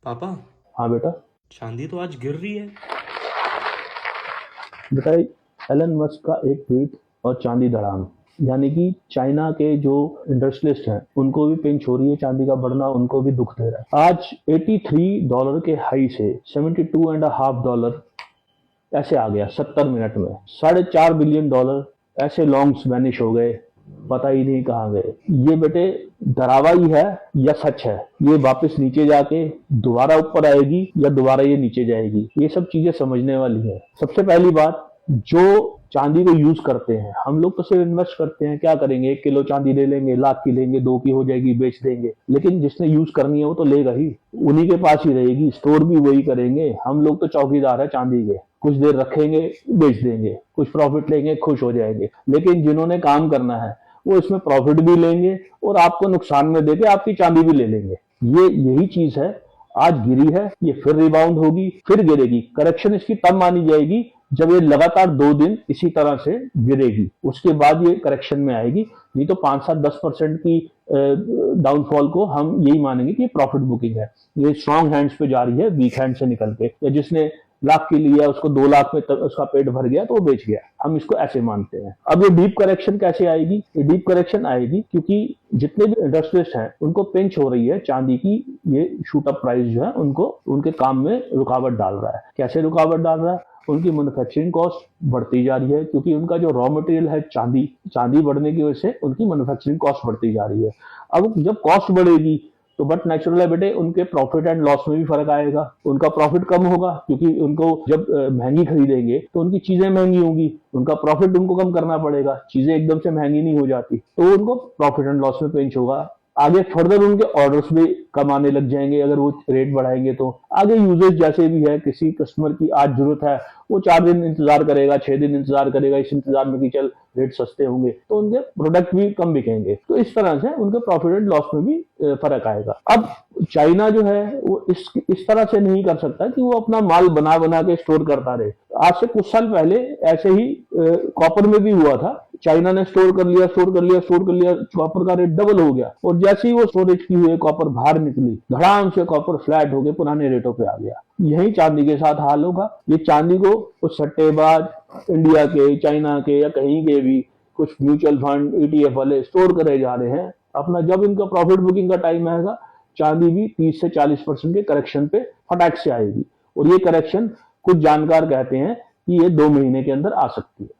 पापा, हाँ बेटा। चांदी तो आज गिर रही है। बेटा, एलन मस्क का एक ट्वीट और चांदी धड़ाम, यानी कि चाइना के जो इंडस्ट्रियलिस्ट हैं उनको भी पिंच हो रही है, चांदी का बढ़ना उनको भी दुख दे रहा है। आज $83 के हाई से $72.5 ऐसे आ गया 70 मिनट में। $4.5 बिलियन ऐसे लॉन्ग्स वैनिश हो गए, पता ही नहीं कहाँ गए। ये बेटे डरावा ही है या सच है? ये वापस नीचे जाके दोबारा ऊपर आएगी या दोबारा ये नीचे जाएगी? ये सब चीजें समझने वाली है। सबसे पहली बात, जो चांदी को यूज करते हैं, हम लोग तो सिर्फ इन्वेस्ट करते हैं। क्या करेंगे? 1 किलो चांदी ले लेंगे, लाख की लेंगे, 2 की हो जाएगी, बेच देंगे। लेकिन जिसने यूज करनी है वो तो लेगा ही, उन्हीं के पास ही रहेगी, स्टोर भी वही करेंगे। हम लोग तो चौकीदार है चांदी के, कुछ देर रखेंगे, बेच देंगे, कुछ प्रॉफिट लेंगे, खुश हो जाएंगे। लेकिन जिन्होंने काम करना है वो इसमें प्रॉफिट भी लेंगे और आपको नुकसान में देके आपकी चांदी भी ले लेंगे। यही चीज है। आज गिरी है, ये फिर रिबाउंड होगी, फिर गिरेगी। करेक्शन इसकी तब मानी जाएगी जब ये लगातार 2 दिन इसी तरह से गिरेगी, उसके बाद ये करेक्शन में आएगी। नहीं तो 5-7-10% की डाउनफॉल को हम यही मानेंगे कि ये प्रॉफिट बुकिंग है। ये स्ट्रॉन्ग हैंड्स पे जा रही है, वीक हैंड से निकल के। या जिसने लाख की लिया उसको 2 लाख में उसका पेट भर गया तो वो बेच गया, हम इसको ऐसे मानते हैं। अब ये डीप करेक्शन कैसे आएगी? ये डीप करेक्शन आएगी क्योंकि जितने भी इंडस्ट्रियलिस्ट हैं उनको पिंच हो रही है चांदी की। ये शूट अप प्राइस जो है उनको उनके काम में रुकावट डाल रहा है। कैसे रुकावट डाल रहा है? उनकी मैन्युफैक्चरिंग कॉस्ट बढ़ती जा रही है, क्योंकि उनका जो रॉ मटेरियल है चांदी बढ़ने की वजह से उनकी मैन्युफैक्चरिंग कॉस्ट बढ़ती जा रही है। अब जब कॉस्ट बढ़ेगी तो बट नेचुरल है बेटे, उनके प्रॉफिट एंड लॉस में भी फर्क आएगा। उनका प्रॉफिट कम होगा क्योंकि उनको जब महंगी खरीदेंगे तो उनकी चीजें महंगी होंगी, उनका प्रॉफिट उनको कम करना पड़ेगा। चीजें एकदम से महंगी नहीं हो जाती, तो उनको प्रॉफिट एंड लॉस में पिंच होगा। आगे फर्दर उनके ऑर्डर्स भी कम आने लग जाएंगे अगर वो रेट बढ़ाएंगे तो। आगे यूजेज जैसे भी है, किसी कस्टमर की आज जरूरत है, वो 4 दिन इंतजार करेगा, 6 दिन इंतजार करेगा, इस इंतजार में कि चल रेट सस्ते होंगे, तो उनके प्रोडक्ट भी कम बिकेंगे। तो इस तरह से उनके प्रॉफिट एंड लॉस में भी फर्क आएगा। अब चाइना जो है वो इस तरह से नहीं कर सकता कि वो अपना माल बना बना के स्टोर करता रहे। आज से कुछ साल पहले ऐसे ही कॉपर में भी हुआ था। चाइना ने स्टोर कर लिया, कॉपर का रेट डबल हो गया, और जैसे ही वो स्टोरेज की हुई कॉपर बाहर निकली, धड़ाम से कॉपर फ्लैट होकर पुराने रेटों पे आ गया। यही चांदी के साथ हाल होगा। ये चांदी को कुछ सट्टेबाज इंडिया के, चाइना के या कहीं के भी कुछ म्यूचुअल फंड, ETF वाले स्टोर करे जा रहे हैं अपना। जब इनका प्रॉफिट बुकिंग का टाइम आएगा, चांदी भी 30 से 40% के करेक्शन पे फटाक से आएगी। और ये करेक्शन कुछ जानकार कहते हैं कि ये 2 महीने के अंदर आ सकती है।